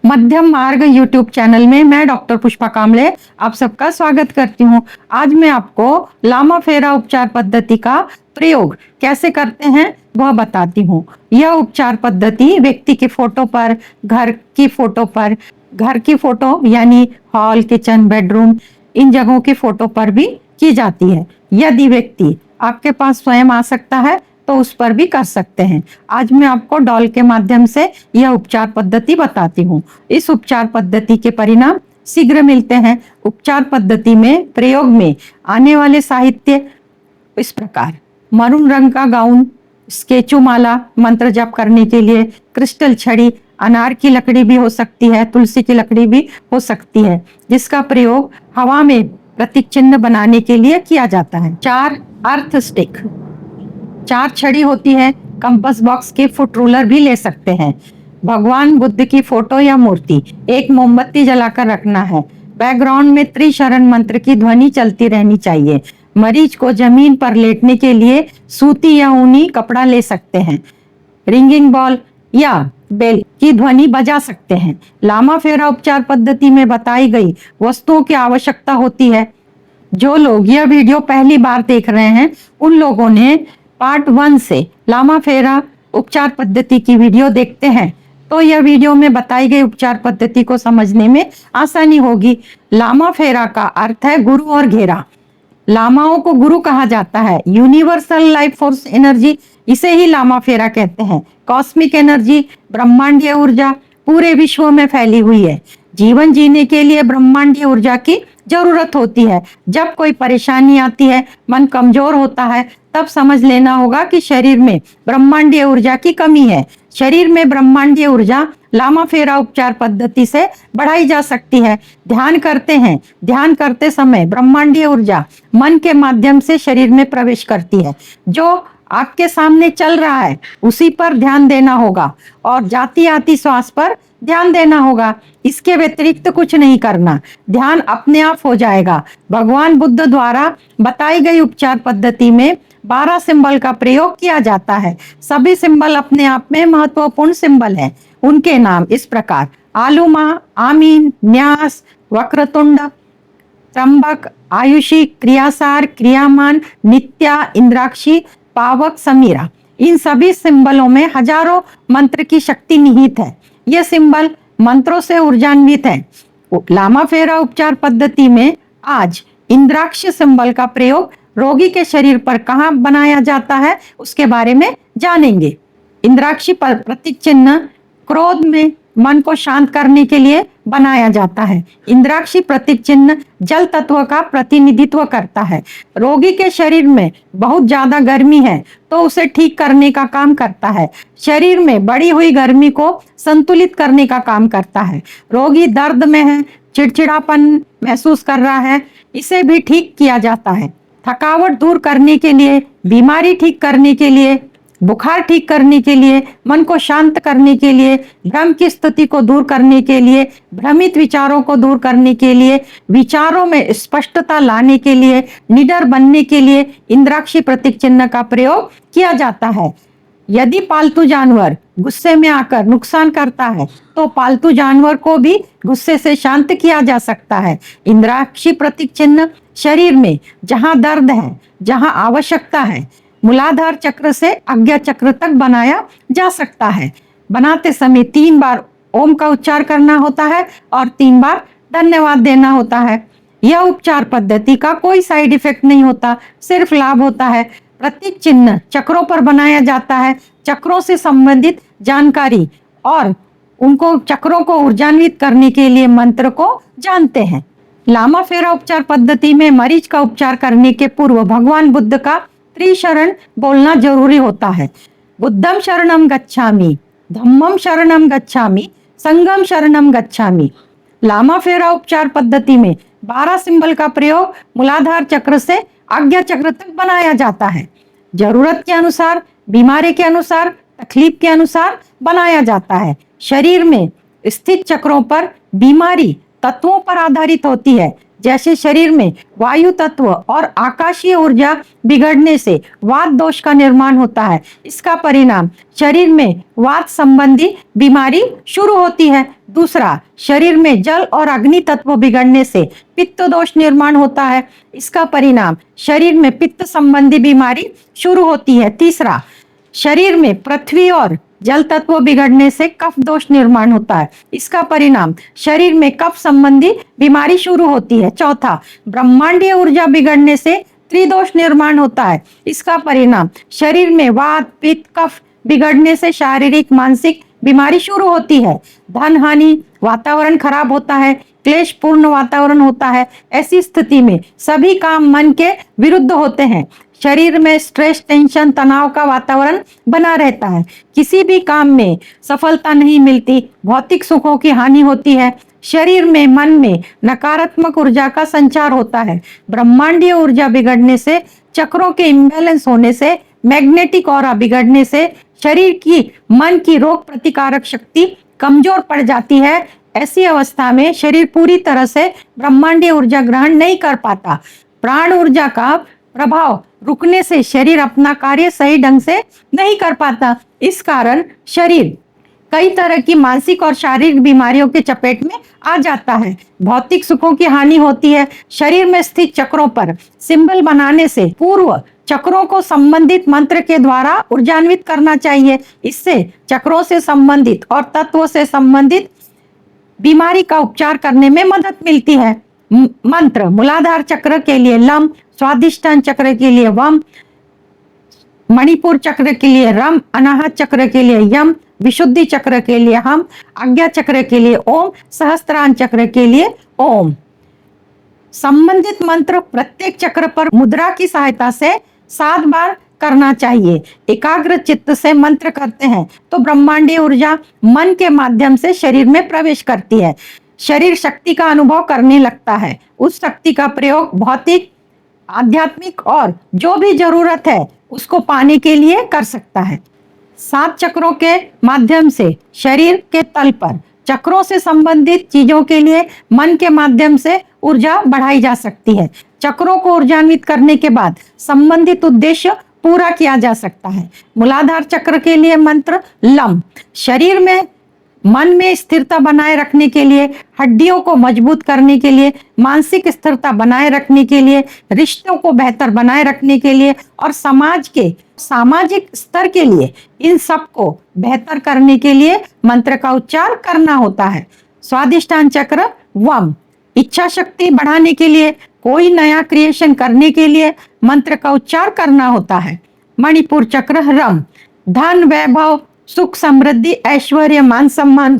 मध्यम मार्ग YouTube channel में मैं डॉक्टर पुष्पा कामले आप सबका स्वागत करती हूँ। आज मैं आपको लामा फेरा उपचार पद्धति का प्रयोग कैसे करते हैं वह बताती हूँ। यह उपचार पद्धति व्यक्ति के फोटो पर, घर की फोटो यानी हॉल, किचन, बेडरूम, इन जगहों की फोटो पर भी की जाती है। यदि व्यक्ति आपके पास स्वयं आ सकता है तो उस पर भी कर सकते हैं। आज मैं आपको डॉल के माध्यम से यह उपचार पद्धति बताती हूँ। इस उपचार पद्धति के परिणाम शीघ्र मिलते हैं। उपचार पद्धति में प्रयोग में आने वाले साहित्य इस प्रकार: मरून रंग का गाउन, स्केचू माला मंत्र जप करने के लिए, क्रिस्टल छड़ी, अनार की लकड़ी भी हो सकती है, तुलसी की लकड़ी भी हो सकती है, जिसका प्रयोग हवा में प्रतीक चिन्ह बनाने के लिए किया जाता है। 4 अर्थ स्टिक, 4 छड़ी होती है। कंपास बॉक्स के फुट रूलर भी ले सकते हैं। भगवान बुद्ध की फोटो या मूर्ति, एक मोमबत्ती जलाकर रखना है। बैकग्राउंड में त्रिशरण मंत्र की ध्वनि चलती रहनी चाहिए। मरीज को जमीन पर लेटने के लिए सूती या ऊनी कपड़ा ले सकते हैं। रिंगिंग बॉल या बेल की ध्वनि बजा सकते हैं। लामा फेरा उपचार पद्धति में बताई गई वस्तुओं की आवश्यकता होती है। जो लोग यह वीडियो पहली बार देख रहे हैं उन लोगों ने पार्ट 1 से लामा फेरा उपचार पद्धति की वीडियो देखते हैं तो यह वीडियो में बताई गई उपचार पद्धति को समझने में आसानी होगी। लामा फेरा का अर्थ है गुरु और घेरा। लामाओं को गुरु कहा जाता है। यूनिवर्सल लाइफ फोर्स एनर्जी, इसे ही लामा फेरा कहते हैं। कॉस्मिक एनर्जी, ब्रह्मांडीय ऊर्जा पूरे विश्व में फैली हुई है। जीवन जीने के लिए ब्रह्मांडीय ऊर्जा की जरूरत होती है। जब कोई परेशानी आती है, मन कमजोर होता है, तब समझ लेना होगा कि शरीर में ब्रह्मांडीय ऊर्जा की कमी है। शरीर में ब्रह्मांडीय ऊर्जा लामा फेरा उपचार पद्धति से बढ़ाई जा सकती है। ध्यान करते हैं, ध्यान करते समय ब्रह्मांडीय ऊर्जा मन के माध्यम से शरीर में प्रवेश करती है। जो आपके सामने चल रहा है उसी पर ध्यान देना होगा और जाती आती श्वास पर ध्यान देना होगा। इसके व्यतिरिक्त कुछ नहीं करना, ध्यान अपने आप हो जाएगा। भगवान बुद्ध द्वारा बताई गई उपचार पद्धति में 12 सिंबल का प्रयोग किया जाता है। सभी सिंबल अपने आप में महत्वपूर्ण सिंबल हैं। उनके नाम इस प्रकार: आलूमा, आमीन, न्यास, वक्रतुंड, त्र्यंबक, आयुषी, क्रियासार, क्रियामान, नित्या, इंद्राक्षी, पावक, समीरा। इन सभी सिंबलों में हजारों मंत्र की शक्ति निहित है। ये सिंबल मंत्रों से ऊर्जान्वित है। लामा फेरा उपचार पद्धति में आज इंद्राक्ष सिंबल का प्रयोग रोगी के शरीर पर कहाँ बनाया जाता है उसके बारे में जानेंगे। इंद्राक्षी प्रतीक चिन्ह क्रोध में मन को शांत करने के लिए बनाया जाता है। इंद्राक्षी प्रतीक चिन्ह जल तत्व का प्रतिनिधित्व करता है। रोगी के शरीर में बहुत ज्यादा गर्मी है तो उसे ठीक करने का काम करता है। शरीर में बढ़ी हुई गर्मी को संतुलित करने का काम करता है। रोगी दर्द में है, चिड़चिड़ापन महसूस कर रहा है, इसे भी ठीक किया जाता है। थकावट दूर करने के लिए, बीमारी ठीक करने के लिए, बुखार ठीक करने के लिए, मन को शांत करने के लिए, भ्रम की स्थिति को दूर करने के लिए, भ्रमित विचारों को दूर करने के लिए, विचारों में स्पष्टता लाने के लिए, निडर बनने के लिए इंद्राक्षी प्रतीक चिन्ह का प्रयोग किया जाता है। यदि पालतू जानवर गुस्से में आकर नुकसान करता है तो पालतू जानवर को भी गुस्से से शांत किया जा सकता है। इंद्राक्षी प्रतीक चिन्ह शरीर में जहां दर्द है, जहां आवश्यकता है, मूलाधार चक्र से आज्ञा चक्र तक बनाया जा सकता है। बनाते समय 3 बार ओम का उच्चार करना होता है और 3 बार धन्यवाद देना होता है। यह उपचार पद्धति का कोई साइड इफेक्ट नहीं होता, सिर्फ लाभ होता है। प्रतीक चिन्ह चक्रों पर बनाया जाता है। चक्रों से संबंधित जानकारी और उनको चक्रों को ऊर्जान्वित करने के लिए मंत्र को जानते हैं। लामा फेरा उपचार पद्धति में मरीज का उपचार करने के पूर्व भगवान बुद्ध का त्रिशरण बोलना जरूरी होता है। बुद्धम शरणम गच्छामि, धम्मम शरणम गच्छामि, संघम शरणम गच्छामि। लामा फेरा उपचार पद्धति में 12 सिंबल का प्रयोग मूलाधार चक्र से आज्ञा चक्र तक बनाया जाता है। जरूरत के अनुसार, बीमारी के अनुसार, तकलीफ के अनुसार बनाया जाता है। शरीर में स्थित चक्रों पर बीमारी तत्वों पर आधारित होती है। जैसे शरीर में वायु तत्व और आकाशीय ऊर्जा बिगड़ने से वात दोष का निर्माण होता है। इसका परिणाम शरीर में वात संबंधी बीमारी शुरू होती है। दूसरा, शरीर में जल और अग्नि तत्व बिगड़ने से पित्त दोष निर्माण होता है। इसका परिणाम शरीर में पित्त संबंधी बीमारी शुरू होती है। तीसरा, शरीर में पृथ्वी और जल तत्व बिगड़ने से कफ दोष निर्माण होता है। इसका परिणाम शरीर में कफ संबंधी बीमारी शुरू होती है। चौथा, ब्रह्मांडीय ऊर्जा बिगड़ने से त्रिदोष निर्माण होता है। इसका परिणाम शरीर में वात पित्त कफ बिगड़ने से शारीरिक मानसिक बीमारी शुरू होती है। धन हानि, वातावरण खराब होता है, क्लेश पूर्ण वातावरण होता है। ऐसी स्थिति में सभी काम मन के विरुद्ध होते हैं। शरीर में स्ट्रेस टेंशन तनाव का वातावरण बना रहता है। किसी भी काम में सफलता नहीं मिलती, भौतिक सुखों की हानि होती है। शरीर में मन में नकारात्मक ऊर्जा का संचार होता है। ब्रह्मांडीय ऊर्जा बिगड़ने से, चक्रों के इम्बैलेंस होने से, मैग्नेटिक ऑरा बिगड़ने से शरीर की मन की रोग प्रतिकारक शक्ति कमजोर पड़ जाती है। ऐसी अवस्था में शरीर पूरी तरह से ब्रह्मांडीय ऊर्जा ग्रहण नहीं कर पाता। प्राण ऊर्जा का प्रभाव रुकने से शरीर अपना कार्य सही ढंग से नहीं कर पाता। इस कारण शरीर कई तरह की मानसिक और शारीरिक बीमारियों के चपेट में आ जाता है। भौतिक सुखों की हानि होती है। शरीर में स्थित चक्रों पर सिंबल बनाने से पूर्व चक्रों को संबंधित मंत्र के द्वारा ऊर्जान्वित करना चाहिए। इससे चक्रों से संबंधित और तत्वों से संबंधित बीमारी का उपचार करने में मदद मिलती है। मंत्र मूलाधार चक्र के लिए लम, स्वादिष्टान चक्र के लिए वम, मणिपुर चक्र के लिए रम, अनाहत चक्र के लिए यम, विशुद्धि चक्र के लिए हम, आज्ञा चक्र के लिए ओम, सहस्त्रान चक्र के लिए ओम। संबंधित मंत्र प्रत्येक चक्र पर मुद्रा की सहायता से 7 बार करना चाहिए। एकाग्र चित्त से मंत्र करते हैं तो ब्रह्मांडीय ऊर्जा मन के माध्यम से शरीर में प्रवेश करती है। शरीर शक्ति का अनुभव करने लगता है। उस शक्ति का प्रयोग भौतिक, आध्यात्मिक और जो भी जरूरत है उसको पाने के लिए कर सकता है। 7 चक्रों के माध्यम से शरीर के तल पर चक्रों से संबंधित चीजों के लिए मन के माध्यम से ऊर्जा बढ़ाई जा सकती है। चक्रों को ऊर्जान्वित करने के बाद संबंधित उद्देश्य पूरा किया जा सकता है। मूलाधार चक्र के लिए मंत्र लम, शरीर में मन में स्थिरता बनाए रखने के लिए, हड्डियों को मजबूत करने के लिए, मानसिक स्थिरता बनाए रखने के लिए, रिश्तों को बेहतर बनाए रखने के लिए और समाज के सामाजिक स्तर के लिए, इन सब को बेहतर करने के लिए मंत्र का उच्चार करना होता है। स्वादिष्टान चक्र वम, इच्छा शक्ति बढ़ाने के लिए, कोई नया क्रिएशन करने के लिए मंत्र का उच्चार करना होता है। मणिपुर चक्र रम, धन वैभव सुख समृद्धि ऐश्वर्य मान सम्मान,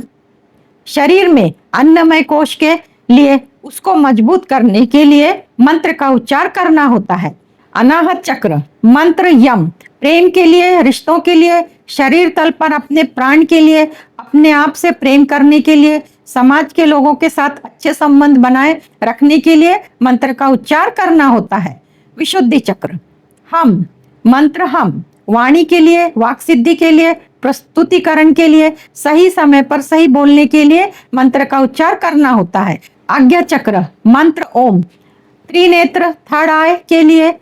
शरीर में अन्नमय कोश के लिए उसको मजबूत करने के लिए मंत्र का उच्चार करना होता है। अनाहत चक्र मंत्र यम, प्रेम के लिए, रिश्तों के लिए, शरीर तल पर अपने प्राण के लिए, अपने आप से प्रेम करने के लिए, समाज के लोगों के साथ अच्छे संबंध बनाए रखने के लिए मंत्र का उच्चार करना होता है। विशुद्धि चक्र हम, मंत्र हम, वाणी के लिए, वाक सिद्धि के लिए, प्रस्तुतिकरण के लिए, सही समय पर सही बोलने के लिए मंत्र का उच्चार करना होता है। आज्ञा चक्र मंत्र ओम, त्रिनेत्र थर्ड आई के लिए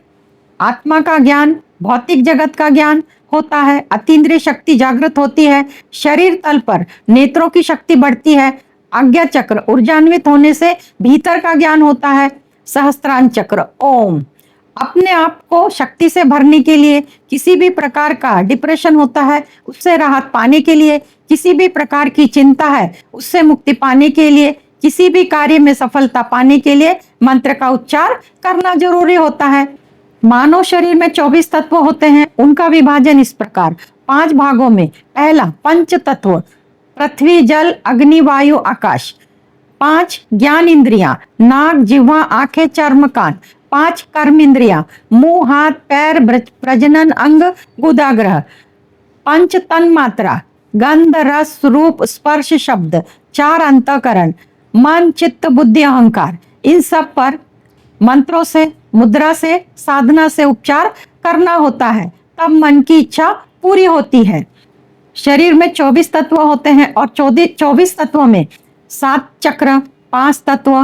आत्मा का ज्ञान, भौतिक जगत का ज्ञान होता है। अतीन्द्रिय शक्ति जागृत होती है। शरीर तल पर नेत्रों की शक्ति बढ़ती है। आज्ञा चक्र ऊर्जान्वित होने से भीतर का ज्ञान होता है। सहस्त्रान चक्र ओम, अपने आप को शक्ति से भरने के लिए, किसी भी प्रकार का डिप्रेशन होता है उससे राहत पाने के लिए, किसी भी प्रकार की चिंता है उससे मुक्ति पाने के लिए, किसी भी कार्य में सफलता पाने के लिए मंत्र का उच्चार करना जरूरी होता है। मानव शरीर में 24 तत्व होते हैं। उनका विभाजन इस प्रकार 5 भागों में। पहला पंच तत्व पृथ्वी जल अग्नि वायु आकाश। 5 ज्ञान इंद्रियां नाक जिह्वा आंखें चर्म कान। 5 कर्म इंद्रियां मुंह हाथ पैर प्रजनन अंग गुदाग्रह। 5 तन मात्रा गंध रस रूप स्पर्श शब्द। 4 अंतःकरण मन चित्त बुद्धि अहंकार। इन सब पर मंत्रों से, मुद्रा से, साधना से उपचार करना होता है, तब मन की इच्छा पूरी होती है। शरीर में 24 तत्व होते हैं और 24 तत्वों में 7 चक्र, 5 तत्व,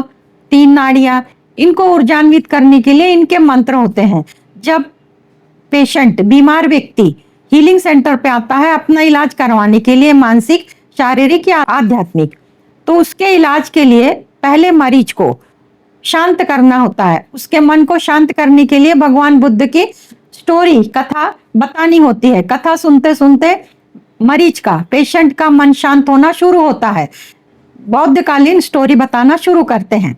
3 नाड़ियां, इनको ऊर्जान्वित करने के लिए इनके मंत्र होते हैं। जब पेशेंट, बीमार व्यक्ति हीलिंग सेंटर पे आता है अपना इलाज करवाने के लिए, मानसिक, शारीरिक या आध्यात्मिक, तो उसके इलाज के लिए पहले मरीज को शांत करना होता है। उसके मन को शांत करने के लिए भगवान बुद्ध की स्टोरी, कथा बतानी होती है। कथा सुनते सुनते मरीज का, पेशेंट का मन शांत होना शुरू होता है। बौद्धकालीन स्टोरी बताना शुरू करते हैं,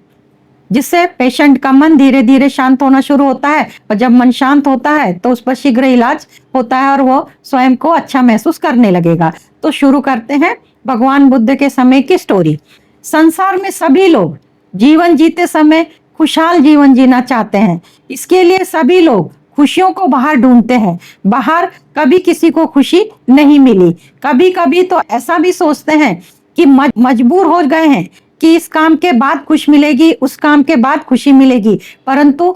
जिससे पेशेंट का मन धीरे धीरे शांत होना शुरू होता है। और जब मन शांत होता है तो उस पर शीघ्र इलाज होता है और वो स्वयं को अच्छा महसूस करने लगेगा। तो शुरू करते हैं भगवान बुद्ध के समय की स्टोरी। संसार में सभी लोग जीवन जीते समय खुशहाल जीवन जीना चाहते हैं। इसके लिए सभी लोग खुशियों को बाहर ढूंढते हैं। बाहर कभी किसी को खुशी नहीं मिली। कभी कभी तो ऐसा भी सोचते हैं कि मजबूर हो गए हैं कि इस काम के बाद खुश मिलेगी, उस काम के बाद खुशी मिलेगी, परंतु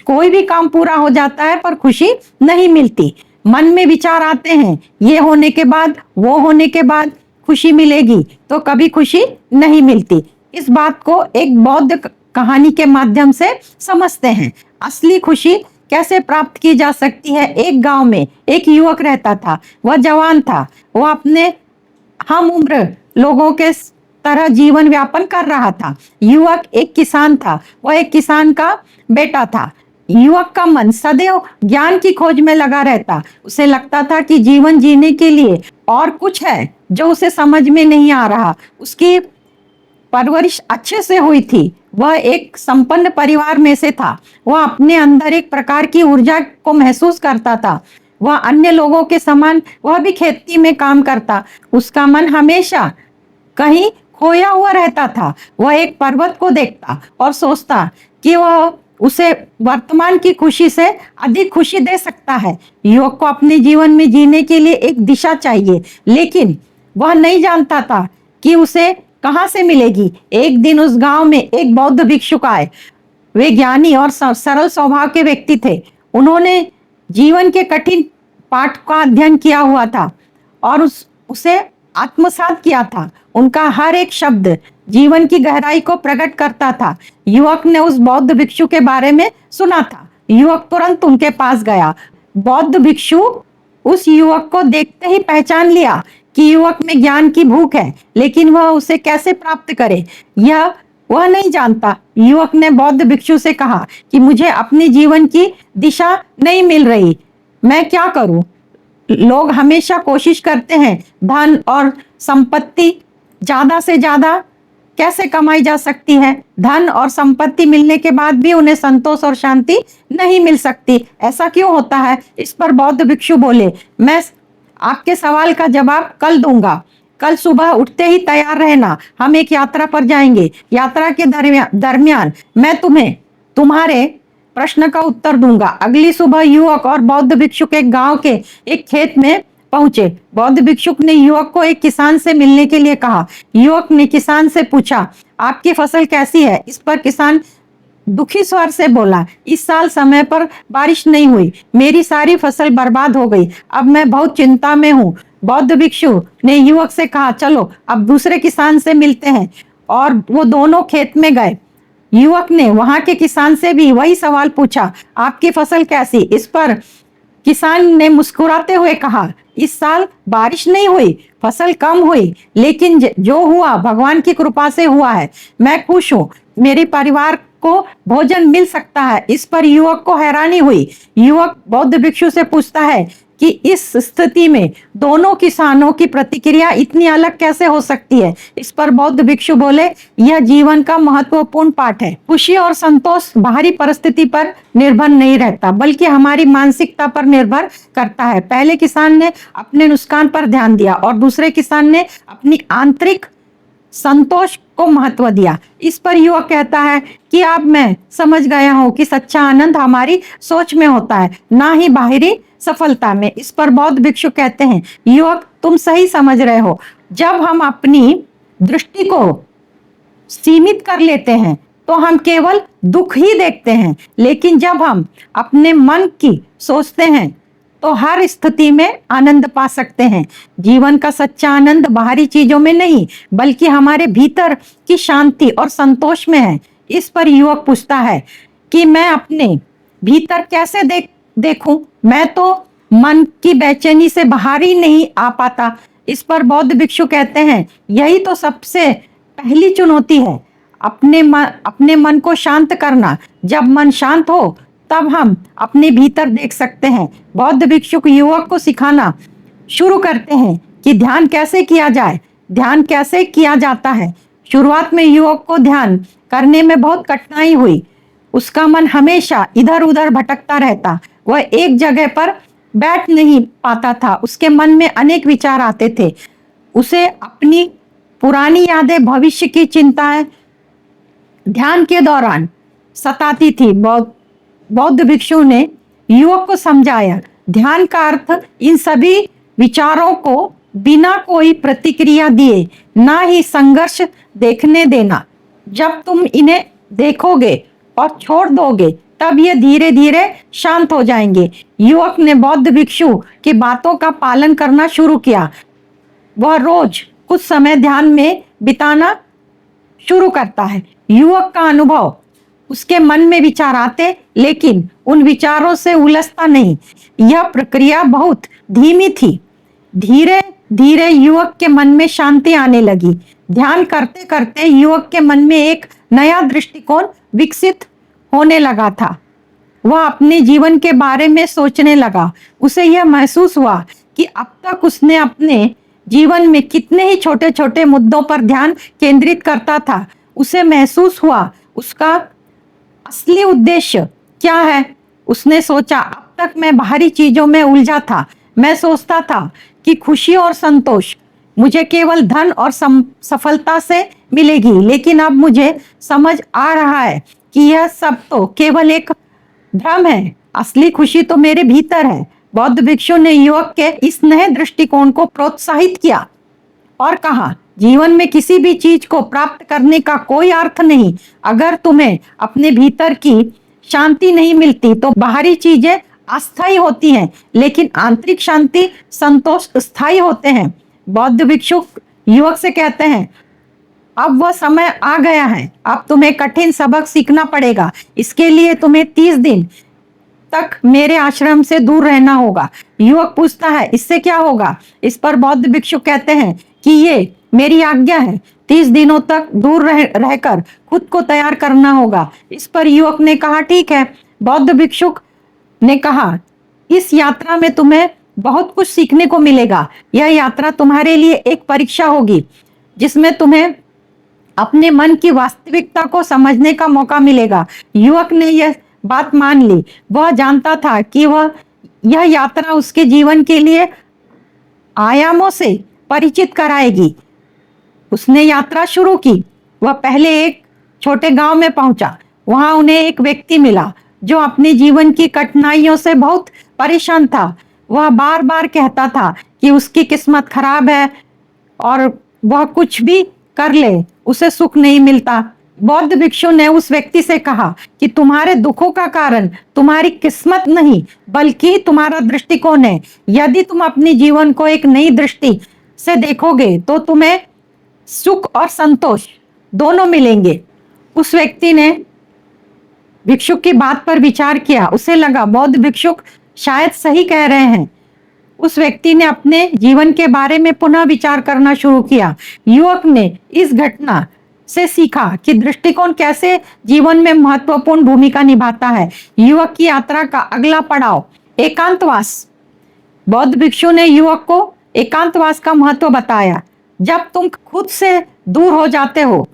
कोई भी काम पूरा हो जाता है पर खुशी नहीं मिलती। मन में विचार आते हैं, ये होने के बाद, वो होने के बाद खुशी मिलेगी, तो कभी खुशी नहीं मिलती। इस बात को एक बौद्ध कहानी के माध्यम से समझते हैं। असली खुशी कैसे प्राप्त की जा सकती है। एक गांव में एक युवक रहता था। वह जवान था। वह अपने हम उम्र लोगों के तरह जीवन व्यापन कर रहा था। युवक एक किसान था। वह एक किसान का बेटा था। युवक का मन सदैव ज्ञान की खोज में लगा रहता। उसे लगता था कि जीवन जीने के लिए और कुछ है जो उसे समझ में नहीं आ रहा। उसकी परवरिश अच्छे से हुई थी। वह एक संपन्न परिवार में से था। वह अपने अंदर एक प्रकार की ऊर्जा को महसूस करता था। वह अन्य लोगों के समान वह भी खेती में काम करता। उसका मन हमेशा कहीं खोया हुआ रहता था। वह एक पर्वत को देखता और सोचता कि वह उसे वर्तमान की खुशी से अधिक खुशी दे सकता है। युवक को अपने जीवन में जीने के लिए एक दिशा चाहिए, लेकिन वह नहीं जानता था कि उसे कहां से मिलेगी। एक दिन उस गांव में एक बौद्ध भिक्षुक आए। वे ज्ञानी और सरल स्वभाव के व्यक्ति थे। उन्होंने जीवन के कठिन पाठ का अध्ययन किया हुआ था और उसे आत्मसात किया था। उनका हर एक शब्द जीवन की गहराई को प्रकट करता था। युवक ने उस बौद्ध भिक्षु के बारे में सुना था। युवक तुरंत उनके पास गया। बौद्ध भिक्षु उस युवक को देखते ही पहचान लिया कि युवक में ज्ञान की भूख है, लेकिन वह उसे कैसे प्राप्त करे यह वह नहीं जानता। युवक ने बौद्ध भिक्षु से कहा कि मुझे अपने जीवन की दिशा नहीं मिल रही, मैं क्या करूं? लोग हमेशा कोशिश करते हैं धन और संपत्ति ज्यादा से ज्यादा कैसे कमाई जा सकती है। धन और संपत्ति मिलने के बाद भी उन्हें संतोष और शांति नहीं मिल सकती। ऐसा क्यों होता है? इस पर बौद्ध भिक्षु बोले, मैं आपके सवाल का जवाब कल दूंगा। कल सुबह उठते ही तैयार रहना, हम एक यात्रा पर जाएंगे। यात्रा के दरमियान मैं तुम्हें तुम्हारे प्रश्न का उत्तर दूंगा। अगली सुबह युवक और बौद्ध भिक्षुक एक गांव के एक खेत में पहुंचे। बौद्ध भिक्षुक ने युवक को एक किसान से मिलने के लिए कहा। युवक ने किसान से पूछा, आपकी फसल कैसी है? इस पर किसान दुखी स्वर से बोला, इस साल समय पर बारिश नहीं हुई, मेरी सारी फसल बर्बाद हो गई, अब मैं बहुत चिंता में हूँ। बौद्ध भिक्षु ने युवक से कहा, चलो अब दूसरे किसान से मिलते हैं, और वो दोनों खेत में गए। युवक ने वहां के किसान से भी वही सवाल पूछा, आपकी फसल कैसी? इस पर किसान ने मुस्कुराते हुए कहा, इस साल बारिश नहीं हुई, फसल कम हुई, लेकिन जो हुआ भगवान की कृपा से हुआ है। मैं खुश हूँ, मेरे परिवार को भोजन मिल सकता है। इस पर युवक को हैरानी हुई। युवक बौद्ध भिक्षु से पूछता है कि इस स्थिति में दोनों किसानों की प्रतिक्रिया इतनी अलग कैसे हो सकती है? इस पर बौद्ध भिक्षु बोले, यह जीवन का महत्वपूर्ण पाठ है। खुशी और संतोष बाहरी परिस्थिति पर निर्भर नहीं रहता, बल्कि हमारी मानसिकता पर निर्भर करता है। पहले किसान ने अपने नुकसान पर ध्यान दिया और दूसरे किसान ने अपनी आंतरिक संतोष को महत्व दिया। इस पर युवक कहता है कि अब मैं समझ गया हूं कि सच्चा आनंद हमारी सोच में होता है, ना ही बाहरी सफलता में। इस पर बौद्ध भिक्षु कहते हैं, युवक तुम सही समझ रहे हो। जब हम अपनी दृष्टि को सीमित कर लेते हैं तो हम केवल दुख ही देखते हैं, लेकिन जब हम अपने मन की सोचते हैं तो हर स्थिति में आनंद पा सकते हैं। जीवन का सच्चा आनंद बाहरी चीजों में नहीं, बल्कि हमारे भीतर की शांति और संतोष में है। इस पर युवक पूछता है कि मैं अपने भीतर कैसे देखूं, मैं तो मन की बेचैनी से बाहर ही नहीं आ पाता। इस पर बौद्ध भिक्षु कहते हैं यही तो सबसे पहली चुनौती है, अपने मन को शांत करना। जब मन शांत हो तब हम अपने भीतर देख सकते हैं। बौद्ध भिक्षु युवक को सिखाना शुरू करते हैं कि ध्यान कैसे किया जाए, ध्यान कैसे किया जाता है। शुरुआत में युवक को ध्यान करने में बहुत कठिनाई हुई। उसका मन हमेशा इधर उधर भटकता रहता, वह एक जगह पर बैठ नहीं पाता था। उसके मन में अनेक विचार आते थे, उसे अपनी पुरानी यादें, भविष्य की चिंताएं ध्यान के दौरान सताती थी। बौद्ध भिक्षु ने युवक को समझाया, ध्यान का अर्थ इन सभी विचारों को बिना कोई प्रतिक्रिया दिए ना ही संघर्ष देखने देना। जब तुम इन्हें देखोगे और छोड़ दोगे तब ये धीरे धीरे शांत हो जाएंगे। युवक ने बौद्ध भिक्षु की बातों का पालन करना शुरू किया। वह रोज कुछ समय ध्यान में बिताना शुरू करता है। युवक का अनुभव, उसके मन में विचार आते लेकिन उन विचारों से उलझता नहीं। यह प्रक्रिया बहुत धीमी थी। धीरे धीरे युवक के मन में शांति आने लगी। ध्यान करते करते युवक के मन में एक नया दृष्टिकोण विकसित होने लगा था। वह अपने जीवन के बारे में सोचने लगा। उसे यह महसूस हुआ कि अब तक उसने अपने जीवन में कितने ही छोटे छोटे मुद्दों पर ध्यान केंद्रित करता था। उसे महसूस हुआ उसका असली उद्देश्य क्या है। उसने सोचा, अब तक मैं बाहरी चीजों में उलझा था। मैं सोचता था कि खुशी और संतोष मुझे केवल धन और सफलता से मिलेगी, लेकिन अब मुझे समझ आ रहा है कि यह सब तो केवल एक भ्रम है। असली खुशी तो मेरे भीतर है। बौद्ध भिक्षु ने युवक के इस नए दृष्टिकोण को प्रोत्साहित किया और कहा, जीवन में किसी भी चीज को प्राप्त करने का कोई अर्थ नहीं। अगर तुम्हें अपने भीतर की शांति नहीं मिलती तो बाहरी चीजें अस्थायी होती हैं, लेकिन आंतरिक शांति, संतोष स्थायी होते हैं। बौद्ध भिक्षु युवक से कहते हैं, अब वह समय आ गया है, अब तुम्हें कठिन सबक सीखना पड़ेगा। इसके लिए तुम्हें 30 दिन तक मेरे आश्रम से दूर रहना होगा। युवक पूछता है, इससे क्या होगा? इस पर बौद्ध भिक्षु कहते हैं कि ये मेरी आज्ञा है। 30 दिनों तक दूर रहकर खुद को तैयार करना होगा। इस पर युवक ने कहा, ठीक है। बौद्ध भिक्षु ने कहा, इस यात्रा में तुम्हें बहुत कुछ सीखने को मिलेगा। यह यात्रा तुम्हारे लिए एक परीक्षा होगी जिसमें तुम्हें अपने मन की वास्तविकता को समझने का मौका मिलेगा। युवक ने यह बात मान ली। वह जानता था कि यह यात्रा उसके जीवन के लिए आयामों से परिचित कराएगी। उसने यात्रा शुरू की। वह पहले एक छोटे गांव में पहुंचा। वहां उन्हें एक व्यक्ति मिला जो अपने जीवन की कठिनाइयों से बहुत परेशान था। वह बार बार कहता था कि उसकी किस्मत खराब है और वह कुछ भी कर ले उसे सुख नहीं मिलता। बौद्ध भिक्षु ने उस व्यक्ति से कहा कि तुम्हारे दुखों का कारण तुम्हारी किस्मत नहीं बल्कि तुम्हारा दृष्टिकोण है। यदि तुम अपने जीवन को एक नई दृष्टि से देखोगे तो तुम्हें सुख और संतोष दोनों मिलेंगे। उस व्यक्ति ने भिक्षुक की बात पर विचार किया। उसे लगा बौद्ध भिक्षुक शायद सही कह रहे हैं। उस व्यक्ति ने अपने जीवन के बारे में पुनः विचार करना शुरू किया। युवक ने इस घटना से सीखा कि दृष्टिकोण कैसे जीवन में महत्वपूर्ण भूमिका निभाता है। युवक की यात्रा का अगला पड़ाव एकांतवास। बौद्ध भिक्षु ने युवक को एकांतवास का महत्व बताया। जब तुम खुद से दूर हो जाते हो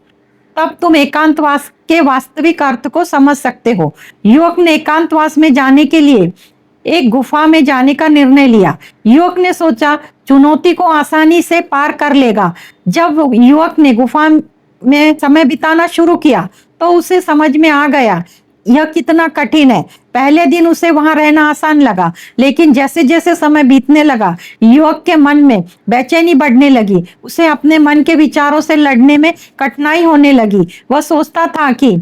तब तुम एकांतवास के वास्तविक अर्थ को समझ सकते हो। युवक ने एकांतवास में जाने के लिए एक गुफा में जाने का निर्णय लिया। युवक ने सोचा चुनौती को आसानी से पार कर लेगा। जब युवक ने गुफा में समय बिताना शुरू किया तो उसे समझ में आ गया यह कितना कठिन है। पहले दिन उसे वहां रहना आसान लगा, लेकिन जैसे जैसे समय बीतने लगा युवक के मन में बेचैनी बढ़ने लगी। उसे अपने मन के विचारों से लड़ने में कठिनाई होने लगी। वह सोचता था कि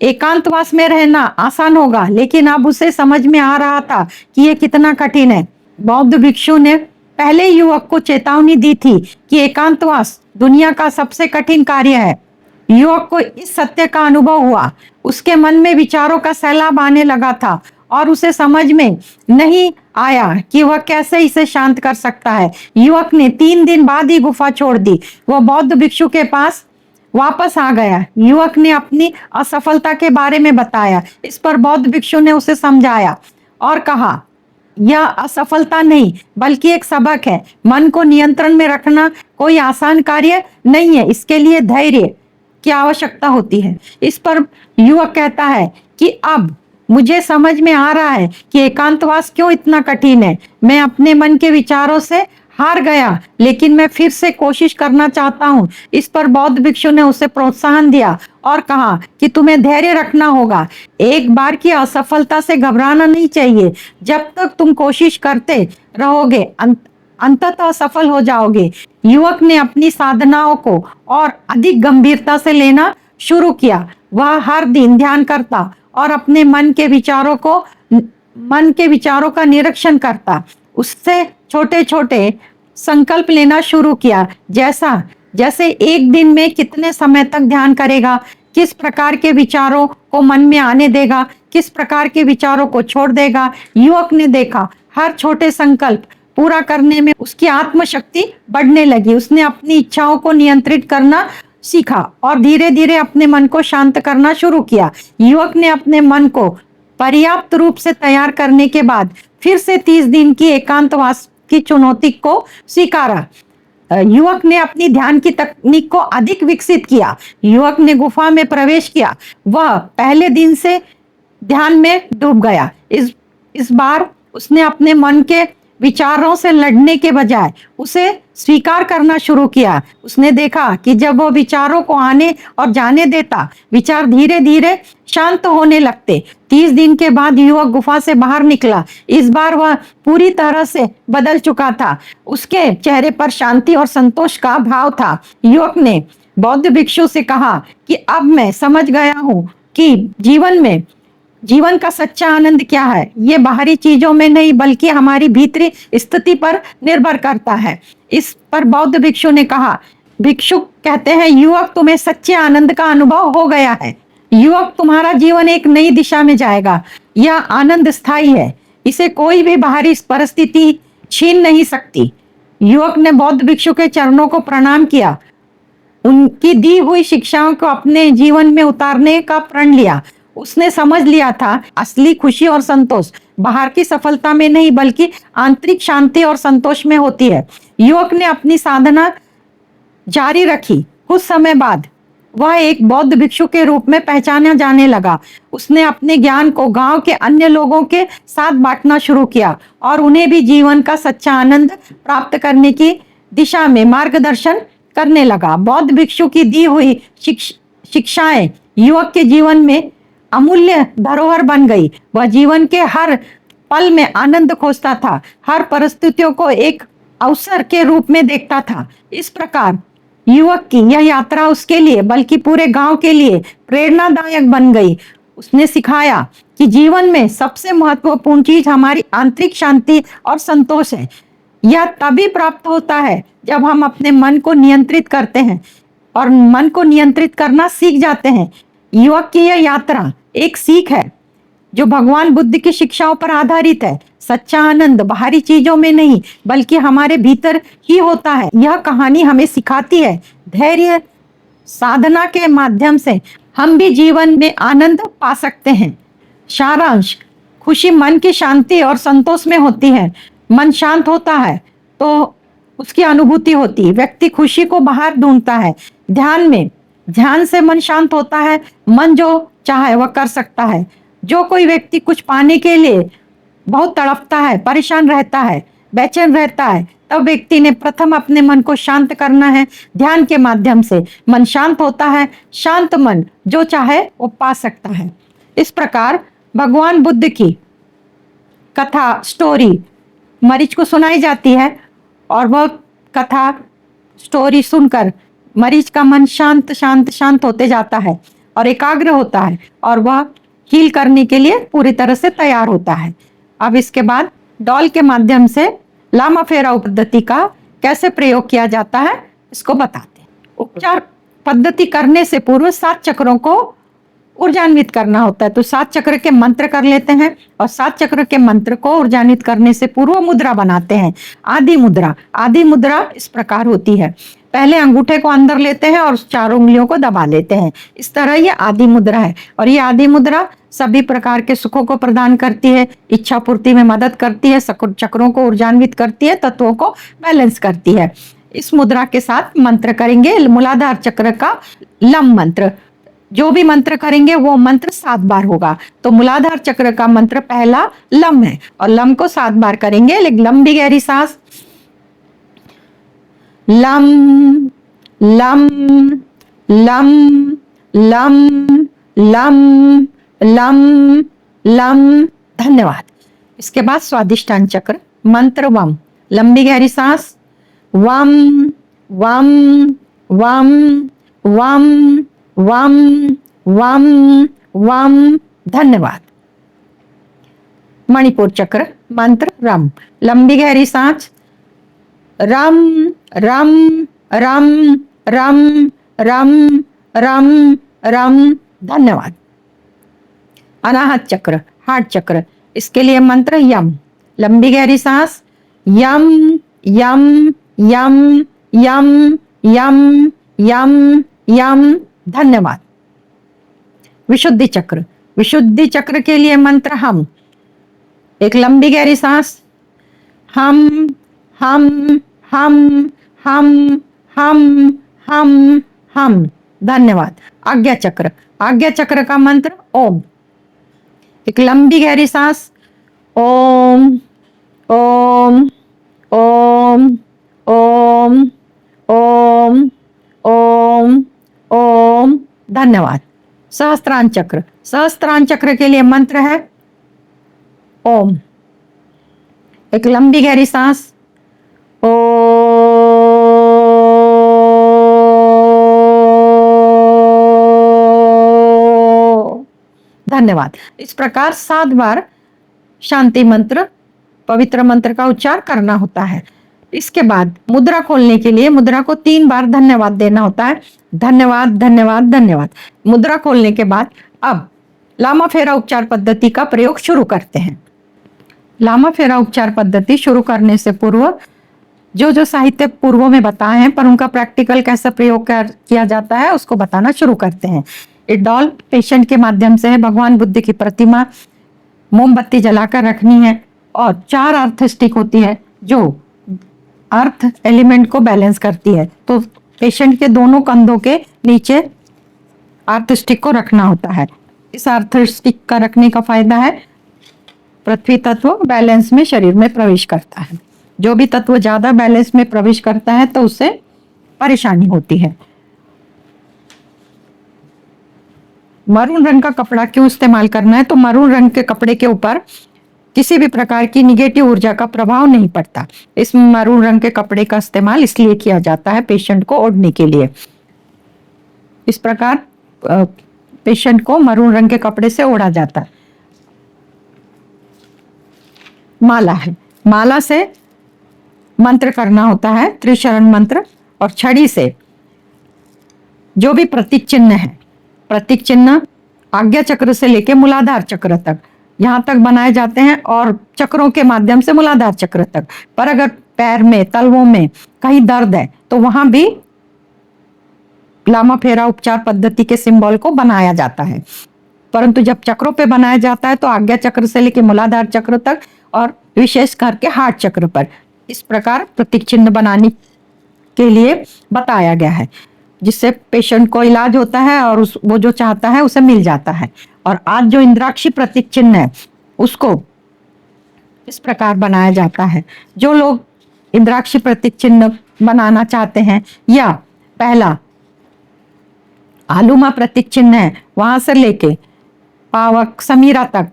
एकांतवास में रहना आसान होगा, लेकिन अब उसे समझ में आ रहा था कि यह कितना कठिन है। बौद्ध भिक्षु ने पहले युवक को चेतावनी दी थी कि एकांतवास दुनिया का सबसे कठिन कार्य है। युवक को इस सत्य का अनुभव हुआ। उसके मन में विचारों का सैलाब आने लगा था और उसे समझ में नहीं आया कि वह कैसे इसे शांत कर सकता है। युवक ने 3 दिन बाद ही गुफा छोड़ दी। वह बौद्ध भिक्षु के पास वापस आ गया। युवक ने अपनी असफलता के बारे में बताया। इस पर बौद्ध भिक्षु ने उसे समझाया और कहा, यह असफलता नहीं बल्कि एक सबक है। मन को नियंत्रण में रखना कोई आसान कार्य नहीं है, इसके लिए धैर्य की आवश्यकता होती है। इस पर युवक कहता है कि अब मुझे समझ में आ रहा है कि एकांतवास क्यों इतना कठिन है। मैं अपने मन के विचारों से हार गया, लेकिन मैं फिर से कोशिश करना चाहता हूँ। इस पर बौद्ध भिक्षु ने उसे प्रोत्साहन दिया और कहा कि तुम्हें धैर्य रखना होगा। एक बार की असफलता से घबराना नहीं चाहिए। जब तक तुम कोशिश करते रहोगे अंततः सफल हो जाओगे। युवक ने अपनी साधनाओं को और अधिक गंभीरता से लेना शुरू किया। वह हर दिन ध्यान करता और अपने मन के विचारों का निरीक्षण करता। उससे छोटे छोटे संकल्प लेना शुरू किया, जैसे एक दिन में कितने समय तक ध्यान करेगा, किस प्रकार के विचारों को मन में आने देगा, किस प्रकार के विचारों को छोड़ देगा। युवक ने देखा हर छोटे संकल्प पूरा करने में उसकी आत्मशक्ति बढ़ने लगी। उसने अपनी इच्छाओं को नियंत्रित करना सीखा और धीरे धीरे अपने मन को शांत करना शुरू किया। युवक ने अपने मन को पर्याप्त रूप से तैयार करने के बाद फिर से 30 दिन की एकांतवास की चुनौती को स्वीकारा। युवक ने अपनी ध्यान की तकनीक को अधिक विकसित किया। युवक ने गुफा में प्रवेश किया। वह पहले दिन से ध्यान में डूब गया। इस बार उसने अपने मन के विचारों से लड़ने के बजाय उसे स्वीकार करना शुरू किया। उसने देखा कि जब वो विचारों को आने और जाने देता, विचार धीरे धीरे शांत होने लगते। 30 दिन के बाद युवक गुफा से बाहर निकला। इस बार वह पूरी तरह से बदल चुका था। उसके चेहरे पर शांति और संतोष का भाव था। युवक ने बौद्ध भिक्षु से कहा कि अब मैं समझ गया हूँ कि जीवन का सच्चा आनंद क्या है। ये बाहरी चीजों में नहीं बल्कि हमारी भीतरी स्थिति पर निर्भर करता है। इस पर बौद्ध भिक्षु ने कहा, भिक्षु कहते हैं, युवक तुम्हें सच्चे आनंद का अनुभव हो गया है। युवक तुम्हारा जीवन एक नई दिशा में जाएगा। यह आनंद स्थायी है, इसे कोई भी बाहरी परिस्थिति छीन नहीं सकती। युवक ने बौद्ध भिक्षु के चरणों को प्रणाम किया। उनकी दी हुई शिक्षाओं को अपने जीवन में उतारने का प्रण लिया। उसने समझ लिया था असली खुशी और संतोष बाहर की सफलता में नहीं बल्कि आंतरिक शांति और संतोष में होती है। युवक ने अपनी साधना जारी रखी। कुछ समय बाद वह एक बौद्ध भिक्षु के रूप में पहचाना जाने लगा। उसने अपने ज्ञान को गांव के अन्य लोगों के साथ बांटना शुरू किया और उन्हें भी जीवन का सच्चा आनंद प्राप्त करने की दिशा में मार्गदर्शन करने लगा। बौद्ध भिक्षु की दी हुई शिक्षाएं युवक के जीवन में अमूल्य धरोहर बन गई। वह जीवन के हर पल में आनंद खोजता था, हर परिस्थितियों को एक अवसर के रूप में देखता था। इस प्रकार युवक की यह यात्रा उसके लिए बल्कि पूरे गांव के लिए प्रेरणादायक बन गई। उसने सिखाया कि जीवन में सबसे महत्वपूर्ण चीज हमारी आंतरिक शांति और संतोष है। यह तभी प्राप्त होता है जब हम अपने मन को नियंत्रित करते हैं और मन को नियंत्रित करना सीख जाते हैं। युवक की यह यात्रा एक सीख है जो भगवान बुद्ध की शिक्षाओं पर आधारित है। सच्चा आनंद बाहरी चीजों में नहीं बल्कि हमारे भीतर ही होता है। यह कहानी हमें सिखाती है धैर्य साधना के माध्यम से हम भी जीवन में आनंद पा सकते हैं। सारांश, खुशी मन की शांति और संतोष में होती है। मन शांत होता है तो उसकी अनुभूति होती है। व्यक्ति खुशी को बाहर ढूंढता है। ध्यान से मन शांत होता है। मन जो चाहे वह कर सकता है। जो कोई व्यक्ति कुछ पाने के लिए बहुत तड़पता है, परेशान रहता है, बेचैन रहता है, तब व्यक्ति ने प्रथम अपने मन को शांत करना है। ध्यान के माध्यम से मन शांत होता है। शांत मन जो चाहे वो पा सकता है। इस प्रकार भगवान बुद्ध की कथा स्टोरी मरीच को सुनाई जाती है और वह कथा स्टोरी सुनकर मरीच का मन शांत शांत शांत होते जाता है और एकाग्र होता है और वह हील करने के लिए पूरी तरह से तैयार होता है। अब इसके बाद डॉल के माध्यम से लामा फेराउ पद्धति का कैसे प्रयोग किया जाता है इसको बताते हैं। उपचार पद्धति करने से पूर्व 7 चक्रों को ऊर्जान्वित करना होता है। तो 7 चक्र के मंत्र कर लेते हैं और 7 चक्र के मंत्र को ऊर्जान्वित करने से पूर्व मुद्रा बनाते हैं, आदि मुद्रा। आदि मुद्रा इस प्रकार होती है, पहले अंगूठे को अंदर लेते हैं और 4 उंगलियों को दबा लेते हैं। इस तरह ये आदि मुद्रा है और ये आदि मुद्रा सभी प्रकार के सुखों को प्रदान करती है, इच्छा पूर्ति में मदद करती है, चक्रों को ऊर्जान्वित करती है, तत्वों को बैलेंस करती है। इस मुद्रा के साथ मंत्र करेंगे मूलाधार चक्र का लम मंत्र। जो भी मंत्र करेंगे वो मंत्र 7 बार होगा। तो मूलाधार चक्र का मंत्र पहला लम है और लम को 7 बार करेंगे। लेकिन लंबी गहरी सांस, lump lump lump lump lump lump lump. धन्यवाद। इसके बाद स्वादिष्टान चक्र मंत्र वम, लंबी गहरी सांस, वम वम वम वम वम वम वम। धन्यवाद। मणिपुर चक्र मंत्र रम, लंबी गहरी सांस, रम रम रम रम रम रम रम। धन्यवाद। अनाहत चक्र हार्ट चक्र, इसके लिए मंत्र यम, लंबी गहरी सांस, यम यम यम यम यम यम यम। धन्यवाद। विशुद्धि चक्र, विशुद्धि चक्र के लिए मंत्र हम, एक लंबी गहरी सांस, हम हम हम हम हम हम हम। धन्यवाद। आज्ञा चक्र, आज्ञा चक्र का मंत्र ओम, एक लंबी गहरी सांस, ओम ओम ओम ओम ओम ओम ओम। धन्यवाद। सहस्त्रांश चक्र, सहस्त्रांश चक्र के लिए मंत्र है ओम, एक लंबी गहरी सांस, ओ। धन्यवाद। इस प्रकार 7 बार शांति मंत्र, पवित्र मंत्र का उच्चार करना होता है। इसके बाद मुद्रा खोलने के लिए मुद्रा को 3 बार धन्यवाद देना होता है। धन्यवाद धन्यवाद धन्यवाद। मुद्रा खोलने के बाद अब लामा फेरा उपचार पद्धति का प्रयोग शुरू करते हैं। लामा फेरा उपचार पद्धति शुरू करने से पूर्व जो साहित्य पूर्व में बताए हैं पर उनका प्रैक्टिकल कैसे प्रयोग किया जाता है उसको बताना शुरू करते हैं। ये डॉल पेशेंट के माध्यम से है, भगवान बुद्ध की प्रतिमा, मोमबत्ती जलाकर रखनी है और 4 अर्थ स्टिक होती है जो अर्थ एलिमेंट को बैलेंस करती है। तो पेशेंट के दोनों कंधों के नीचे अर्थ स्टिक को रखना होता है। इस अर्थ स्टिक का रखने का फायदा है पृथ्वी तत्व बैलेंस में शरीर में प्रवेश करता है। जो भी तत्व ज्यादा बैलेंस में प्रवेश करता है तो उससे परेशानी होती है। मरून रंग का कपड़ा क्यों इस्तेमाल करना है? तो मरून रंग के कपड़े के ऊपर किसी भी प्रकार की निगेटिव ऊर्जा का प्रभाव नहीं पड़ता। इस मरून रंग के कपड़े का इस्तेमाल इसलिए किया जाता है पेशेंट को ओढ़ने के लिए। इस प्रकार पेशेंट को मरून रंग के कपड़े से ओढ़ा जाता है। माला है, माला से मंत्र करना होता है, त्रिशरण मंत्र, और छड़ी से जो भी प्रतीक चिन्ह है, प्रतीक चिन्ह आज्ञा चक्र से लेके मूलाधार चक्र तक यहाँ तक बनाए जाते हैं और चक्रों के माध्यम से मूलाधार चक्र तक। पर अगर पैर में, तलवों में कहीं दर्द है तो वहां भी लामा फेरा उपचार पद्धति के सिंबल को बनाया जाता है। परंतु जब चक्रों पे बनाया जाता है तो आज्ञा चक्र से लेकर मूलाधार चक्र तक और विशेष करके हार्ट चक्र पर इस प्रकार प्रतीक चिन्ह बनाने के लिए बताया गया है, जिससे पेशेंट को इलाज होता है और वो जो चाहता है उसे मिल जाता है। और आज जो इंद्राक्षी प्रतीक चिन्ह है उसको इस प्रकार बनाया जाता है। जो लोग इंद्राक्षी प्रतीक चिन्ह बनाना चाहते हैं या पहला आलूमा प्रतीक चिन्ह है वहां से लेके पावक समीरा तक